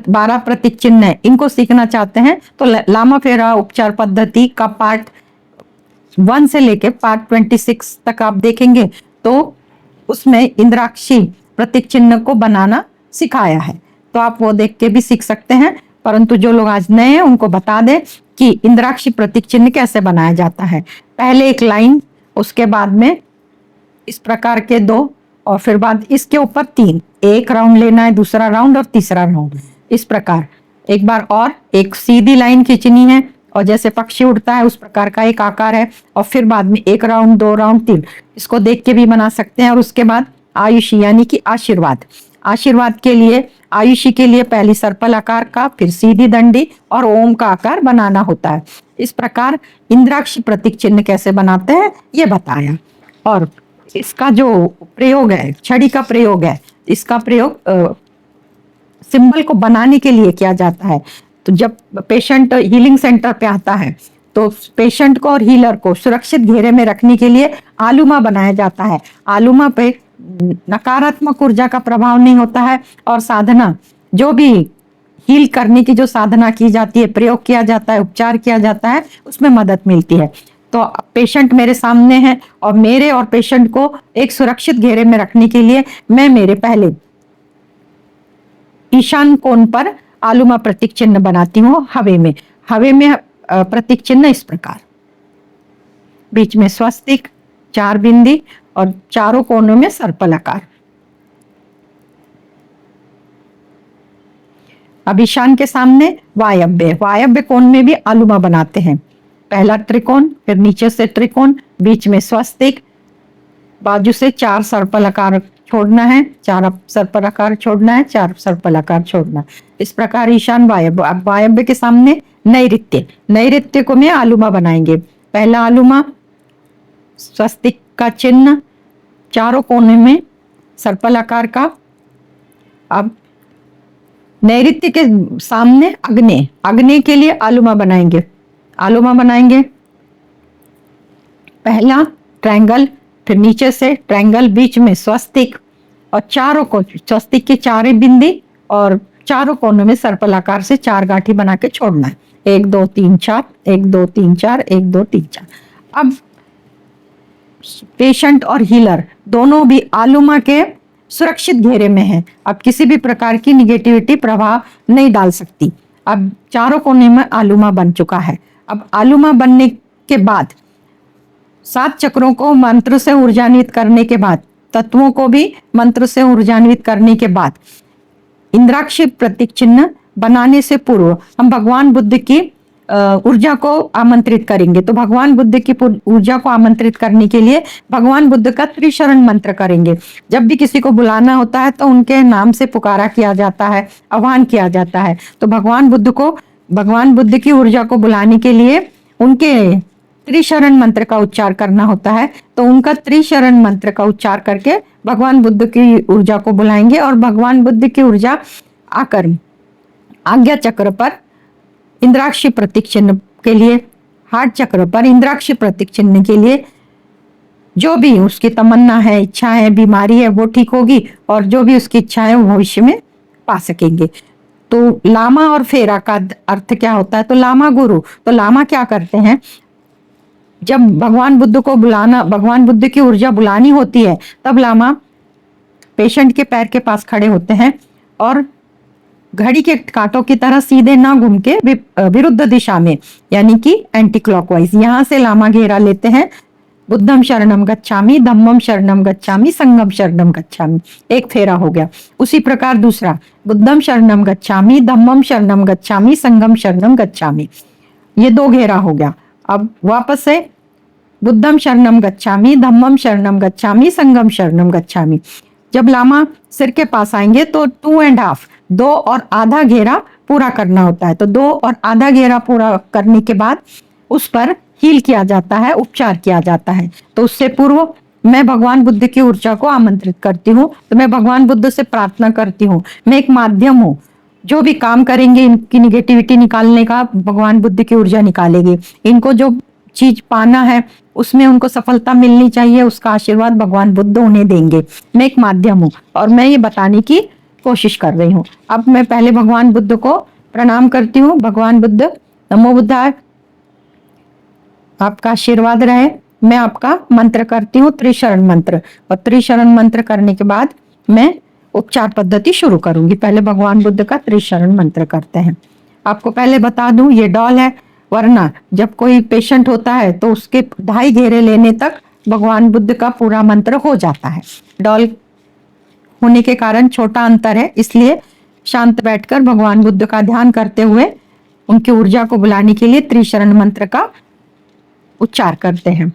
12 प्रतीक चिन्ह है, इनको सीखना चाहते हैं तो लामा फेरा उपचार पद्धति का पार्ट 1 से लेके पार्ट 26 तक आप देखेंगे तो उसमें इंद्राक्षी प्रतीक चिन्ह को बनाना सिखाया है। तो आप वो देख के भी सीख सकते हैं। परंतु जो लोग आज नए हैं उनको बता दें कि इंद्राक्षी प्रतीक चिन्ह कैसे बनाया जाता है। पहले एक लाइन, उसके बाद में इस प्रकार के 2, और फिर बाद इसके ऊपर 3, एक राउंड लेना है, दूसरा राउंड और तीसरा राउंड। इस प्रकार एक बार और एक सीधी लाइन खींचनी है, और जैसे पक्षी उड़ता है उस प्रकार का एक आकार है, और फिर बाद में 1 राउंड, 2 राउंड, 3, इसको देख के भी बना सकते हैं। और उसके बाद आयुषी यानी कि आशीर्वाद। आशीर्वाद के लिए, आयुषी के लिए पहले सर्पल आकार का, फिर सीधी दंडी और ओम का आकार बनाना होता है। इस प्रकार इंद्राक्षी प्रतीक चिन्ह कैसे बनाते हैं ये बताया। और इसका जो प्रयोग है, छड़ी का प्रयोग है, इसका प्रयोग सिंबल को बनाने के लिए किया जाता है। तो जब पेशेंट हीलिंग सेंटर पे आता है तो पेशेंट को और हीलर को सुरक्षित घेरे में रखने के लिए आलूमा बनाया जाता है। आलूमा पे नकारात्मक ऊर्जा का प्रभाव नहीं होता है, और साधना जो भी हील करने की जो साधना की जाती है, प्रयोग किया जाता है, उपचार किया जाता है, उसमें मदद मिलती है। तो पेशेंट मेरे सामने है, और मेरे और पेशेंट को एक सुरक्षित घेरे में रखने के लिए मैं मेरे पहले ईशान कोण पर आलूमा प्रतीक चिन्ह बनाती हूँ हवे में। हवे में प्रतीक चिन्ह इस प्रकार, बीच में स्वस्तिक, 4 बिंदी और चारों कोनों में सर्पल आकार। अब ईशान के सामने वायव्य, वायव्य कोण में भी आलूमा बनाते हैं। पहला त्रिकोण, फिर नीचे से त्रिकोण, बीच में स्वस्तिक, बाजू से 4 सर्पल आकार छोड़ना है, 4 सर्पल आकार छोड़ना है, 4 सर्पल आकार छोड़ना। इस प्रकार ईशान वायव्य। अब वायव्य के सामने नैऋत्य, नैऋत्य को में आलूमा बनाएंगे। पहला आलूमा स्वस्तिक का चिन्ह, चारों कोने में सर्पल आकार का। अब नैऋत्य के सामने अग्नि, अग्नि के लिए आलूमा बनाएंगे। आलूमा बनाएंगे, पहला ट्रायंगल, फिर नीचे से ट्रायंगल, बीच में स्वस्तिक, और चारों को स्वस्तिक की 4 बिंदी और चारों कोनों में सर्पल आकार से 4 गांठी बना के छोड़ना है। 1 2 3 4, 1 2 3 4, 1 2 3 4। अब पेशेंट और हीलर दोनों भी आलूमा के सुरक्षित घेरे में हैं। अब किसी भी प्रकार की निगेटिविटी प्रभाव नहीं डाल सकती। अब चारों कोने में आलूमा बन चुका है। अब आलूमा बनने के बाद 7 चक्रों को मंत्र से ऊर्जान्वित करने के बाद, तत्वों को भी मंत्र से ऊर्जान्वित करने के बाद, इंद्राक्षी प्रतीक चिन्ह बनाने से पूर्व हम भगवान बुद्ध की ऊर्जा को आमंत्रित करेंगे। तो भगवान बुद्ध की ऊर्जा को आमंत्रित करने के लिए भगवान बुद्ध का त्रिशरण मंत्र करेंगे। जब भी किसी को बुलाना होता है तो उनके नाम से पुकारा किया जाता है, आह्वान किया जाता है। तो भगवान बुद्ध की ऊर्जा को बुलाने के लिए उनके त्रिशरण मंत्र का उच्चार करना होता है। तो उनका त्रिशरण मंत्र का उच्चार करके भगवान बुद्ध की ऊर्जा को बुलाएंगे, और भगवान बुद्ध की ऊर्जा आकर आज्ञा चक्र पर इंद्राक्षी प्रतीक चिन्ह के लिए, हार्ट चक्र पर इंद्राक्षी प्रतीक चिन्ह के लिए जो भी उसकी तमन्ना है, इच्छा है, बीमारी है, वो ठीक होगी, और जो भी उसकी इच्छा है वो भविष्य में पा सकेंगे। तो लामा और फेरा का अर्थ क्या होता है? तो लामा गुरु। तो लामा क्या करते हैं, जब भगवान बुद्ध को बुलाना, भगवान बुद्ध की ऊर्जा बुलानी होती है, तब लामा पेशेंट के पैर के पास खड़े होते हैं और घड़ी के कांटों की तरह सीधे ना घूम के विरुद्ध दिशा में, यानी कि एंटी क्लॉकवाइज, यहां से लामा घेरा लेते हैं। बुद्धम शरणम गच्छामि, धम्मम शरणम गच्छामि, संगम शरणम गच्छामि, एक फेरा हो गया। उसी प्रकार दूसरा, बुद्धम शरणम गच्छामि, धम्मम शरणम गच्छामि, संगम शरणम गच्छामि, ये 2 घेरा हो गया। अब वापस से बुद्धम शरणम गच्छामि, धम्मम शरणम गच्छामि, संगम शरणम गच्छामि। जब लामा सिर के पास आएंगे तो 2.5, 2 और आधा घेरा पूरा करना होता है। तो 2 और आधा घेरा पूरा करने के बाद उस पर हील किया जाता है, उपचार किया जाता है। तो उससे पूर्व मैं भगवान बुद्ध की ऊर्जा को आमंत्रित करती हूँ। तो मैं भगवान बुद्ध से प्रार्थना करती हूँ, मैं एक माध्यम हूँ, जो भी काम करेंगे इनकी निगेटिविटी निकालने का भगवान बुद्ध की ऊर्जा निकालेगी। इनको जो चीज पाना है उसमें उनको सफलता मिलनी चाहिए, उसका आशीर्वाद भगवान बुद्ध उन्हें देंगे। मैं एक माध्यम हूँ और मैं ये बताने की कोशिश कर रही हूँ। अब मैं पहले भगवान बुद्ध को प्रणाम करती हूँ। भगवान बुद्ध, नमो बुद्धाय, आपका आशीर्वाद रहे। मैं आपका मंत्र करती हूँ, त्रिशरण मंत्र, और त्रिशरण मंत्र करने के बाद मैं उपचार पद्धति शुरू करूंगी। पहले भगवान बुद्ध का त्रिशरण मंत्र करते हैं। आपको पहले बता दूं, ये डॉल है, वरना जब कोई पेशेंट होता है तो उसके 2.5 घेरे लेने तक भगवान बुद्ध का पूरा मंत्र हो जाता है। डॉल होने के कारण छोटा अंतर है, इसलिए शांत बैठकर भगवान बुद्ध का ध्यान करते हुए उनकी ऊर्जा को बुलाने के लिए त्रिशरण मंत्र का उच्चार करते हैं।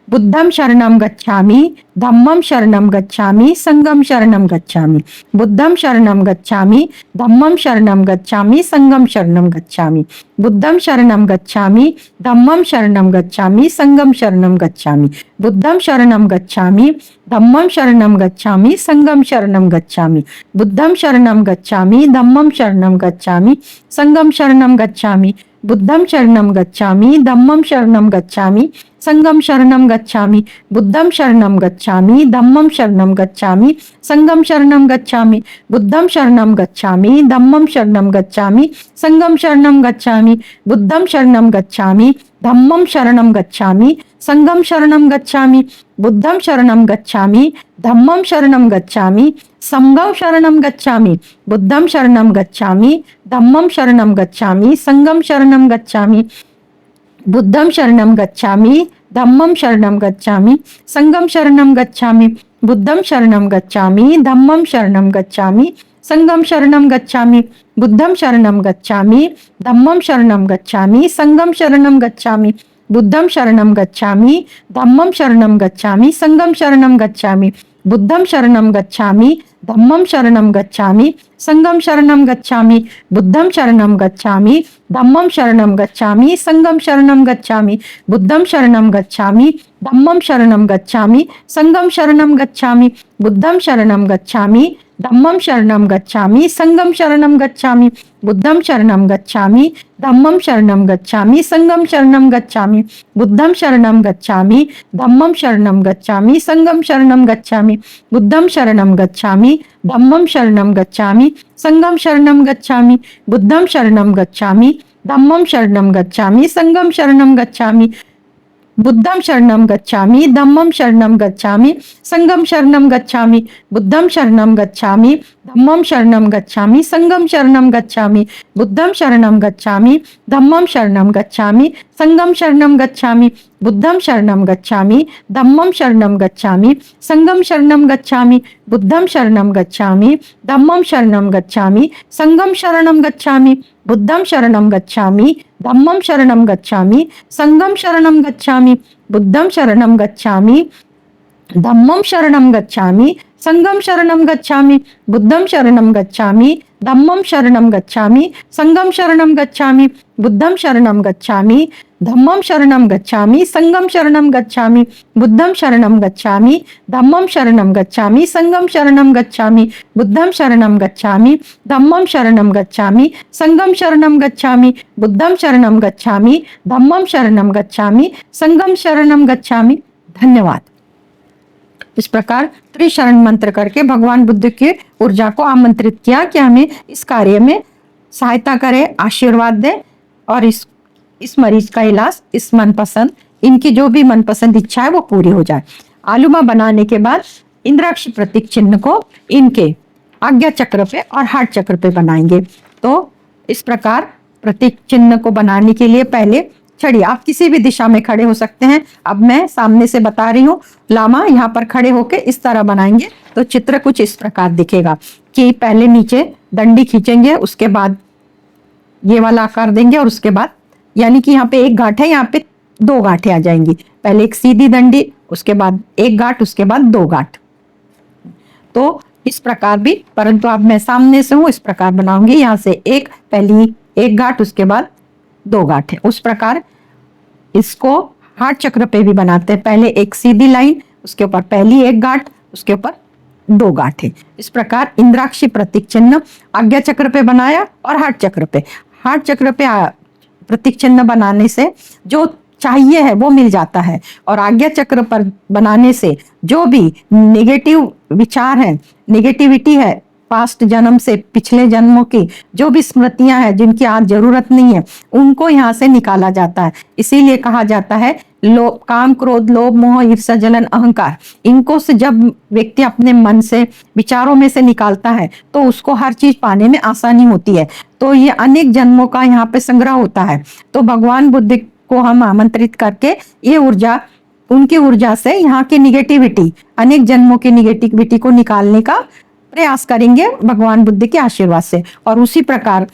बुद्धम शरणम गच्छामि, धम्मम शरणम गच्छामि, संघम शरणम गच्छामि। बुद्धम शरणम गच्छामि, धम्मम शरणम गच्छामि, संघम शरणम गच्छामि। बुद्धम शरणम गच्छामि, धम्मम शरणम गच्छामि, संघम शरणम गच्छामि। बुद्धम शरणम गच्छामि, धम्मम शरणम गच्छामि, संघम शरणम गच्छामि। बुद्धम शरणम गच्छामि, धम्मम शरणम गच्छामि, संघम शरणम गच्छामि। बुद्धम शरणम गच्छामि, धम्मम शरणम गच्छामि, संघम शरणम गच्छामि। बुद्धम शरणम गच्छामि, धम्मम शरणम गच्छामि, संघम शरणम गच्छामि। बुद्धम शरणम गच्छामि, धम्मम शरणम गच्छामि, संघम शरणम गच्छामि। बुद्धम शरणम गच्छामि, धम्मम शरणम गच्छामि, संघम शरणम गच्छामि। बुद्धम शरणम गच्छामि, धम्मम शरणम गच्छामि, संघम शरणम गच्छामि। बुद्धम शरणम गच्छामि, धम्मम शरणम गच्छामि, संघम शरणम गच्छामि। बुद्धम शरणम गच्छामि, धम्मम शरणम गच्छामि, संघम शरणम गच्छामि। बुद्धम शरणम गच्छामि, धम्मम शरणम गच्छामि, संघम शरणम गच्छामि। बुद्धम शरणम गच्छामि, धम्मम शरणम गच्छामि, संघम शरणम गच्छामि। बुद्धम शरणम गच्छामि, धम्मम शरणम गच्छामि, संघम शरणम गच्छामि। बुद्धम शरणम गच्छामि, धम्मम शरणम गच्छामि, संघम शरणम गच्छामि। बुद्धम शरणम गच्छामि, धम्मम शरणम गच्छामि, संघम शरणम गच्छामि। बुद्धम शरणम गच्छामि, धम्मम शरणम गच्छामि, संघम शरणम गच्छामि। बुद्धम शरणम गच्छामि, धम्मम शरणम गच्छामि, संघम शरणम गच्छामि। बुद्धम शरणम गच्छामि, धम्मम शरणम गच्छामि, संघम शरणम गच्छामि। बुद्धम शरणम गच्छामि, धम्मम शरणम गच्छामि, संघम शरणम गच्छामि। बुद्धम शरणम गच्छामि, धम्मम शरणम गच्छामि, संघम शरणम गच्छामि। बुद्धम शरणम गच्छामि, धम्मम शरणम गच्छामि, संघम शरणम गच्छामि। बुद्धम शरणम गच्छामि, धम्मम शरणम गच्छामि, संघम शरणम गच्छामि। बुद्धम शरणम गच्छामि, धम्मम शरणम गच्छामि, संघम शरणम गच्छामि। बुद्धम शरणम गच्छामि, धम्मम शरणम गच्छामि, संघम शरणम गच्छामि। बुद्धम शरणम गच्छामि, धम्मम शरणम गच्छामि, संघम शरणम गच्छामि। बुद्धम शरणम गच्छामि, धम्मम शरणम गच्छामि, संघम शरणम गच्छामि। बुद्धम शरणम गच्छामि, धम्मम शरणम गच्छामि, संघम शरणम गच्छामि। बुद्धम शरणम गच्छामि, धम्मम शरणम गच्छामि, संघम शरणम गच्छामि। बुद्धम शरणम गच्छामि, धम्मम शरणम गच्छामि, संघम शरणम गच्छामि। बुद्धम शरणम गच्छामि, धम्मम शरणम गच्छामि, संघम शरणम गच्छामि। बुद्धम शरणम गच्छामि, धम्मम शरणम गच्छामि, संघम शरणम गच्छामि। बुद्धम शरणम गच्छामि, धम्मम शरणम गच्छामि, संघम शरणम गच्छामि। बुद्धम शरणम गच्छामि, धम्मम शरणम गच्छामि, संघम शरणम गच्छामि। धन्यवाद। इस प्रकार त्रिशरण मंत्र करके भगवान बुद्ध की ऊर्जा को आमंत्रित किया कि हमें इस कार्य में सहायता करें, आशीर्वाद दें और इस मरीज का इलाज, इस मनपसंद, इनकी जो भी मनपसंद इच्छा है वो पूरी हो जाए। आलूमा बनाने के बाद इंद्राक्ष प्रतीक चिन्ह को इनके आज्ञा चक्र पे और हार्ट चक्र पे बनाएंगे। तो इस प्रकार प्रतीक चिन्ह को बनाने के लिए पहले छड़ी, आप किसी भी दिशा में खड़े हो सकते हैं। अब मैं सामने से बता रही हूँ। लामा यहाँ पर खड़े होके इस तरह बनाएंगे तो चित्र कुछ इस प्रकार दिखेगा कि पहले नीचे डंडी खींचेंगे, उसके बाद ये वाला आकार देंगे और उसके बाद यानी कि यहाँ पे एक गांठ है, यहाँ पे दो गांठें आ जाएंगी। पहले एक सीधी डंडी, उसके बाद एक गांठ, उसके बाद दो गांठ। तो इस प्रकार भी, परंतु अब मैं सामने से हूँ, इस प्रकार बनाऊंगी। यहाँ से एक, पहली एक गांठ, उसके बाद दो गांठें। उस प्रकार इसको हार्ट चक्र पे भी बनाते हैं। पहले एक सीधी लाइन, उसके ऊपर पहली एक गांठ, उसके ऊपर दो गांठें। इस प्रकार इंद्राक्षी प्रतीक चिन्ह आज्ञा चक्र पे बनाया और हार्ट चक्र पे। हार्ट चक्र पे प्रतीक चिन्ह बनाने से जो चाहिए है वो मिल जाता है, और आज्ञा चक्र पर बनाने से जो भी नेगेटिव विचार है, नेगेटिविटी है, पास्ट जन्म से, पिछले जन्मों की जो भी स्मृतियां हैं जिनकी आज जरूरत नहीं है, उनको यहाँ से निकाला जाता है। इसीलिए कहा जाता है लोभ, काम, क्रोध, लोभ, मोह, ईर्ष्या, जलन, अहंकार, इनको से जब व्यक्ति अपने मन से, विचारों में से निकालता है तो उसको हर चीज पाने में आसानी होती है। तो ये अनेक जन्मों का यहाँ पे संग्रह होता है। तो भगवान बुद्ध को हम आमंत्रित करके ये ऊर्जा उनकी ऊर्जा से यहाँ की निगेटिविटी, अनेक जन्मों की निगेटिविटी को निकालने का प्रयास करेंगे भगवान बुद्ध के आशीर्वाद से। और उसी प्रकार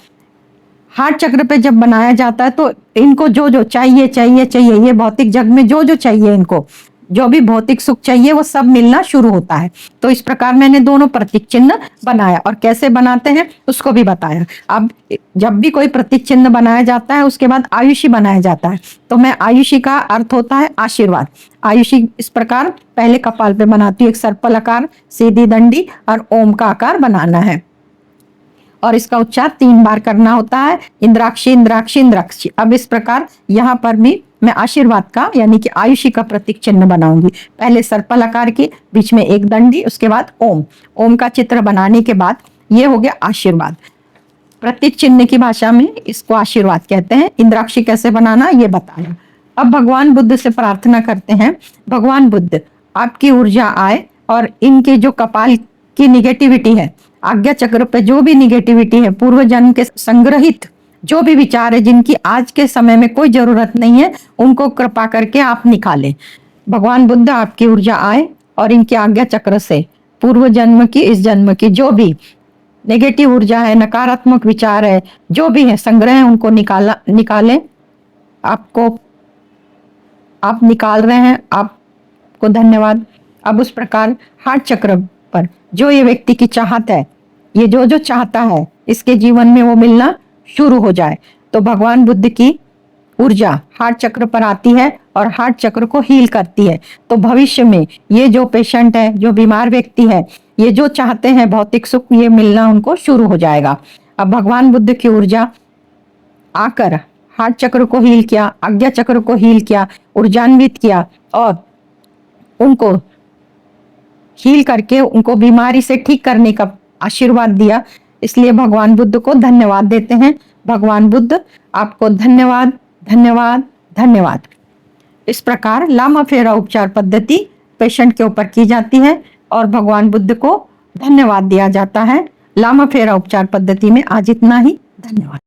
हार्ट चक्र पे जब बनाया जाता है तो इनको जो जो चाहिए चाहिए चाहिए, ये भौतिक जग में जो जो चाहिए, इनको जो भी भौतिक सुख चाहिए वो सब मिलना शुरू होता है। तो इस प्रकार मैंने दोनों प्रतीक चिन्ह बनाया और कैसे बनाते हैं उसको भी बताया। अब जब भी कोई प्रतीक चिन्ह बनाया जाता है उसके बाद आयुषी बनाया जाता है। तो मैं आयुषी का अर्थ होता है आशीर्वाद। आयुषी इस प्रकार पहले कपाल पे बनाती हूँ, एक सर्पल आकार, सीधी दंडी और ओम का आकार बनाना है और इसका उच्चार 3 बार करना होता है, इंद्राक्षी इंद्राक्षी इंद्राक्षी। अब इस प्रकार यहाँ पर भी मैं आशीर्वाद का यानी कि आयुषी का प्रतीक चिन्ह बनाऊंगी। पहले सर्पल आकार की, बीच में एक दंडी, उसके बाद ओम। ओम का चित्र बनाने के बाद ये हो गया आशीर्वाद। प्रतीक चिन्ह की भाषा में इसको आशीर्वाद कहते हैं। इंद्राक्षी कैसे बनाना ये बताया। अब भगवान बुद्ध से प्रार्थना करते हैं, भगवान बुद्ध आपकी ऊर्जा आए और इनके जो कपाल की निगेटिविटी है, आज्ञा चक्र पे जो भी निगेटिविटी है, पूर्व जन्म के संग्रहित जो भी विचार है जिनकी आज के समय में कोई जरूरत नहीं है, उनको कृपा करके आप निकालें। भगवान बुद्ध आपकी ऊर्जा आए और इनकी आज्ञा चक्र से पूर्व जन्म की, इस जन्म की जो भी नेगेटिव ऊर्जा है, नकारात्मक विचार है, जो भी है संग्रह है, उनको निकालें। आप निकाल रहे हैं, आपको धन्यवाद। अब उस प्रकार हार्ट चक्र पर जो ये व्यक्ति की चाहत है, ये जो जो चाहता है इसके जीवन में वो मिलना शुरू हो जाए। तो भगवान बुद्ध की ऊर्जा हार्ट चक्र पर आती है और हार्ट चक्र को हील करती है। तो भविष्य में ये जो पेशेंट है, जो बीमार व्यक्ति है, ये जो चाहते हैं भौतिक सुख, ये मिलना उनको शुरू हो जाएगा। अब भगवान बुद्ध की ऊर्जा आकर हार्ट चक्र को हील किया, आज्ञा चक्र को हील किया, ऊर्जान्वित किया और उनको हील करके उनको बीमारी से ठीक करने का आशीर्वाद दिया। इसलिए भगवान बुद्ध को धन्यवाद देते हैं। भगवान बुद्ध आपको धन्यवाद धन्यवाद धन्यवाद। इस प्रकार लामा फेरा उपचार पद्धति पेशेंट के ऊपर की जाती है और भगवान बुद्ध को धन्यवाद दिया जाता है। लामा फेरा उपचार पद्धति में आज इतना ही। धन्यवाद।